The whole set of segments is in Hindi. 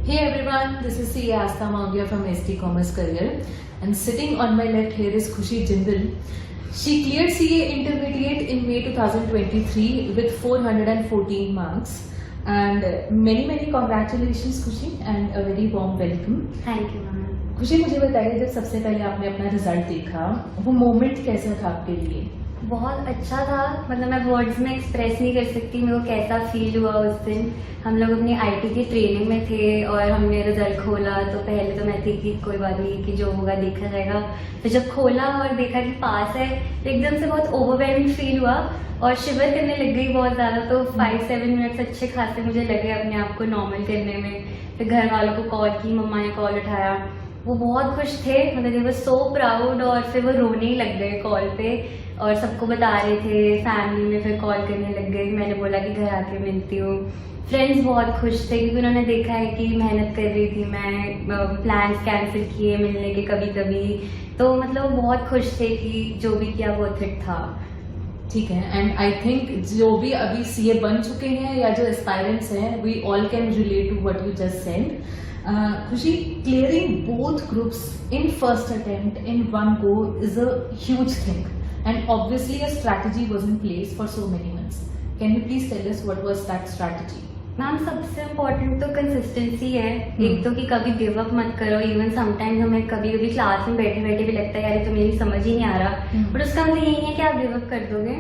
Hey everyone, this is CA Asta Maungia from ST Commerce Career, and sitting on my left here is Khushi Jindal. She cleared CA Intermediate in May 2023 with 414 marks. And many congratulations Khushi and a very warm welcome. Thank you ma'am. खुशी, मुझे बताइए, जब सबसे पहले आपने अपना रिजल्ट देखा, वो मोमेंट कैसा था आपके लिए? बहुत अच्छा था, मतलब मैं वर्ड्स में एक्सप्रेस नहीं कर सकती मेरे को कैसा फील हुआ उस दिन। हम लोग अपनी आईटी की ट्रेनिंग में थे और हमने रिजल्ट खोला तो पहले तो मैं थी कि कोई बात नहीं, कि जो होगा देखा जाएगा। फिर जब खोला और देखा कि पास है तो एकदम से बहुत ओवरवेलमिंग फील हुआ और शिवर करने लग गई बहुत ज़्यादा। तो 5-7 मिनट्स अच्छे खासे मुझे लगे अपने आप को नॉर्मल करने में। फिर घर वालों को कॉल की, मम्मा ने कॉल उठाया, वो बहुत खुश थे, मतलब दे वर सो प्राउड। और फिर वो रोने ही लग गए कॉल पे और सबको बता रहे थे, फैमिली में फिर कॉल करने लग गए। मैंने बोला कि घर आके मिलती हूँ। फ्रेंड्स बहुत खुश थे क्योंकि उन्होंने देखा है कि मेहनत कर रही थी मैं, प्लान्स कैंसिल किए मिलने के कभी कभी, तो मतलब वो बहुत खुश थे कि जो भी किया वो थिट था। ठीक है, एंड आई थिंक जो भी अभी सीए बन चुके हैं या जो एस्पायरेंट्स हैं, we all can relate to what you just said. Khushi, clearing both groups in first attempt in one go is a huge thing, and obviously a strategy was in place for so many months. Can you please tell us what was that strategy? Ma'am सबसे इम्पोर्टेंट तो कंसिस्टेंसी है। एक तो कि कभी गिव अप मत करो। इवन समटाइम्स हमें कभी कभी क्लास में बैठे बैठे भी लगता है यार तो मेरी समझ ही नहीं आ रहा, बट उसका मतलब यही है कि आप गिव अप कर दोगे।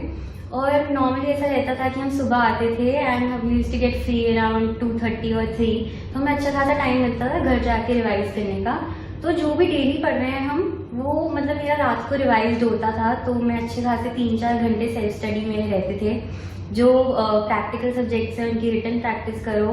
और नॉर्मली ऐसा रहता था कि हम सुबह आते थे एंड हम used to get free around 2:30 और 3, तो हमें अच्छा खासा टाइम मिलता था घर जाके रिवाइज करने का। तो जो भी डेली पढ़ रहे हैं हम, वो मतलब मेरा रात को रिवाइज होता था, तो मैं अच्छे खासे 3-4 घंटे सेल्फ स्टडी में रहते थे। जो प्रैक्टिकल सब्जेक्ट्स हैं उनकी रिटन प्रैक्टिस करो,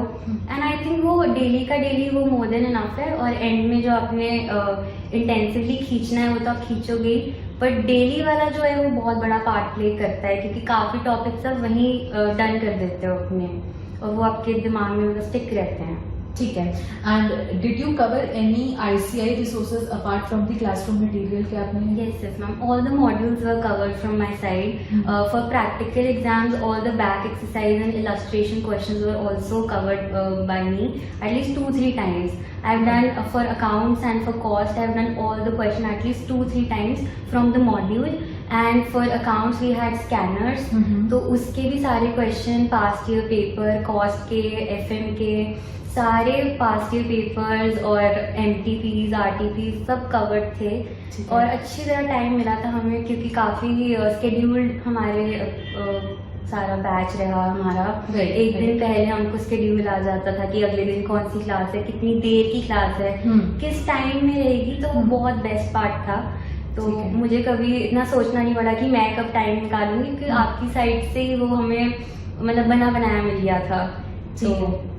एंड आई थिंक वो डेली का डेली वो मोर देन इनफ है। और एंड में जो आपने इंटेंसिवली खींचना है वो तो आप खींचोगे ही, बट डेली वाला जो है वो बहुत बड़ा पार्ट प्ले करता है क्योंकि काफ़ी टॉपिक्स आप वहीं डन कर देते हो अपने, और वो आपके दिमाग में मतलब स्टिक रहते हैं। ठीक है, and did you cover any ICI resources apart from the classroom material? क्या आपने? Yes ma'am, all the modules were covered from my side. For practical exams, all the back exercise and illustration questions were also covered by me at least 2-3 times. I've done for accounts and for cost, I've done all the question at least 2-3 times from the module. And for accounts we had scanners, तो उसके भी सारे question, past year paper, cost के, FM के सारे पास्ट ईयर पेपर्स और MTPs, RTPs सब कवर्ड थे। और अच्छी तरह टाइम मिला था हमें क्योंकि काफ़ी स्केड्यूल्ड हमारे सारा बैच रहा हमारा। एक दिन पहले हमको स्केड्यूल आ जाता था कि अगले दिन कौन सी क्लास है, कितनी देर की क्लास है, किस टाइम में रहेगी, तो वो बहुत बेस्ट पार्ट था। तो मुझे कभी इतना सोचना नहीं पड़ा कि मैं कब टाइम निकालूंगी क्योंकि आपकी साइड से ही वो हमें मतलब बना बनाया मिल गया था, तो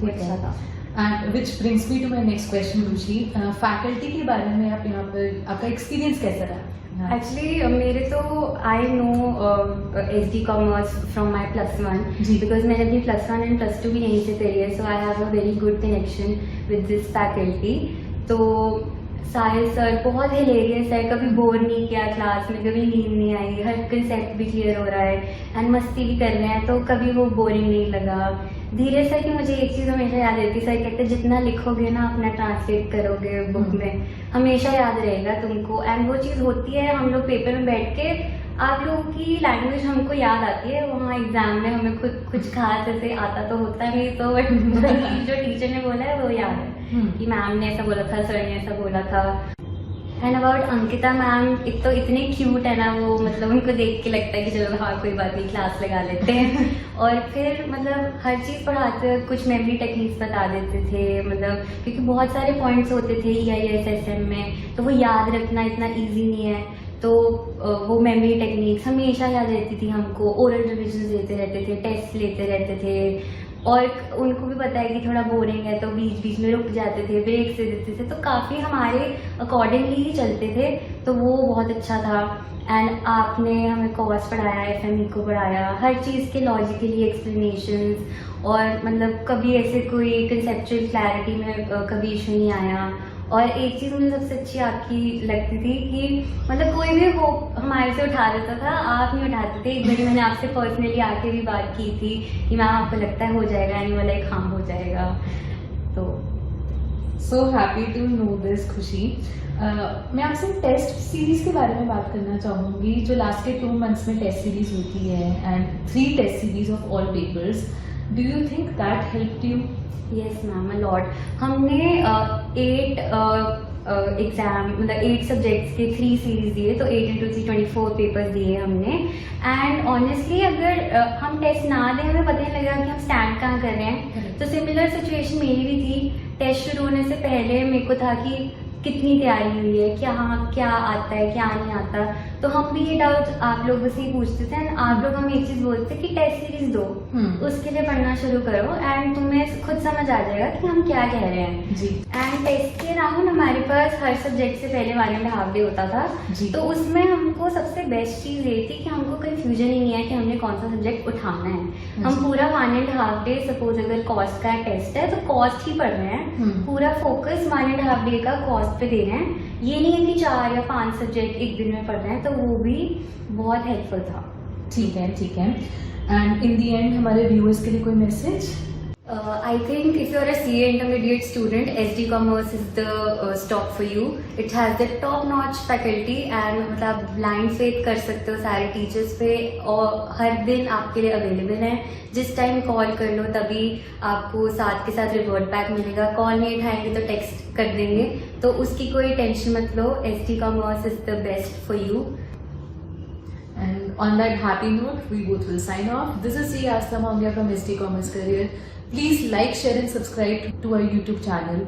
अच्छा था। And which brings me to my next question Ruchi, faculty के बारे में आप यहाँ पर आपका एक्सपीरियंस कैसा रहा? एक्चुअली मेरे तो I know SD commerce from my +1 because मैंने अपनी +1 एंड +2 भी यहीं से करी है, so I have a very good connection with this faculty. तो साहिल सर बहुत हिलेरियस है, कभी बोर नहीं किया क्लास में, कभी नींद नहीं आई, हर कंसेप्ट भी क्लियर हो रहा है एंड मस्ती भी कर रहे हैं, तो कभी वो बोरिंग नहीं लगा। धीरे सर की मुझे एक चीज़ हमेशा याद रहती है, सर कहते हैं जितना लिखोगे ना अपना ट्रांसलेट करोगे बुक में, हमेशा याद रहेगा तुमको। एंड वो चीज़ होती है, हम लोग पेपर में बैठ के आप लोगों की लैंग्वेज हमको याद आती है, वहाँ एग्जाम में हमें खुद कुछ खास ऐसे आता तो होता नहीं, तो जो टीचर ने बोला है वो याद है कि मैम ने ऐसा बोला था, सर ने ऐसा बोला था। एंड अबाउट अंकिता मैम, एक तो इतने क्यूट है ना वो, मतलब उनको देख के लगता है कि चलो हाँ कोई बात नहीं क्लास लगा लेते हैं। और फिर मतलब हर चीज़ पढ़ाते हुए कुछ मेमोरी टेक्निक्स बता देते थे, मतलब क्योंकि बहुत सारे पॉइंट्स होते थे EIS SM में, तो वो याद रखना इतना ईजी नहीं है, तो वो मेमोरी टेक्निक्स हमेशा याद रहती थी हमको। ओरल रिविजन देते रहते थे, टेस्ट लेते रहते थे, और उनको भी पता है कि थोड़ा बोरिंग है तो बीच बीच में रुक जाते थे, ब्रेक से देते थे, तो काफ़ी हमारे अकॉर्डिंगली ही चलते थे, तो वो बहुत अच्छा था। एंड आपने हमें कॉस्ट पढ़ाया, FME को पढ़ाया, हर चीज़ के लॉजिकली एक्सप्लेनेशंस, और मतलब कभी ऐसे कोई कंसेप्चुअल क्लैरिटी में कभी इशू नहीं आया। और एक चीज़ मुझे सबसे अच्छी आपकी लगती थी कि मतलब कोई भी होप हमारे से उठा देता था, आप नहीं उठाते थे। एक बार मैंने आपसे पर्सनली आके भी बात की थी कि मैम आपको लगता है हो जाएगा, नहीं बोला एक हाँ हो जाएगा। तो so happy to know this Khushi. मैं आपसे टेस्ट सीरीज के बारे में बात करना चाहूँगी, जो लास्ट के 2 months में टेस्ट सीरीज होती है and 3 test series of all papers. Do you think that helped you? Yes ma'am, a lot. हमने 8 एग्जाम मतलब 8 सब्जेक्ट्स के 3 सीरीज दिए, तो 8 into 3 24 पेपर्स दिए हमने। एंड ऑनेस्टली अगर हम टेस्ट ना दें, हमें पता नहीं लगेगा कि हम स्टैंड कहाँ कर रहे हैं। तो सिमिलर सिचुएशन मेरी भी थी। टेस्ट शुरू होने से पहले मेरे को था कि कितनी तैयारी हुई है, क्या क्या आता है क्या नहीं आता। तो हम भी ये डाउट आप लोगों से ही पूछते थे एंड आप लोग हमें एक चीज बोलते थे कि टेस्ट सीरीज दो, उसके लिए पढ़ना शुरू करो एंड तुम्हें खुद समझ आ जाएगा कि हम क्या कह रहे हैं जी। एंड टेस्ट के राउंड हमारे पास हर सब्जेक्ट से पहले 1 and half day होता था जी। तो उसमें हमको सबसे बेस्ट चीज ये थी कि हमको कंफ्यूजन ही नहीं है कि हमने कौन सा सब्जेक्ट उठाना है। हम पूरा 1 and half day, सपोज अगर कॉस्ट का टेस्ट है तो कॉस्ट ही पढ़ रहे हैं, पूरा फोकस 1 and half day का कॉस्ट पे दे रहे हैं। ये नहीं है कि 4 या 5 सब्जेक्ट एक दिन में पढ़ रहे हैं, तो वो भी बहुत हेल्पफुल था। ठीक है, ठीक है। एंड इन दी एंड हमारे व्यूअर्स के लिए कोई message? I think if you're a CA intermediate student, SD Commerce is the stop for you. It has the top-notch faculty and मतलब blind faith कर सकते हो सारे टीचर्स पे, और हर दिन आपके लिए अवेलेबल है। जिस टाइम कॉल कर लो तभी आपको साथ के साथ रिवर्ट बैक मिलेगा। कॉल नहीं उठाएंगे तो टेक्स्ट कर देंगे, तो उसकी कोई टेंशन मत लो। SD Commerce is the best for you. And on that happy note, we both will sign off. This is C. Asta Mongia from SD Commerce Career. Please like, share and subscribe to our YouTube channel.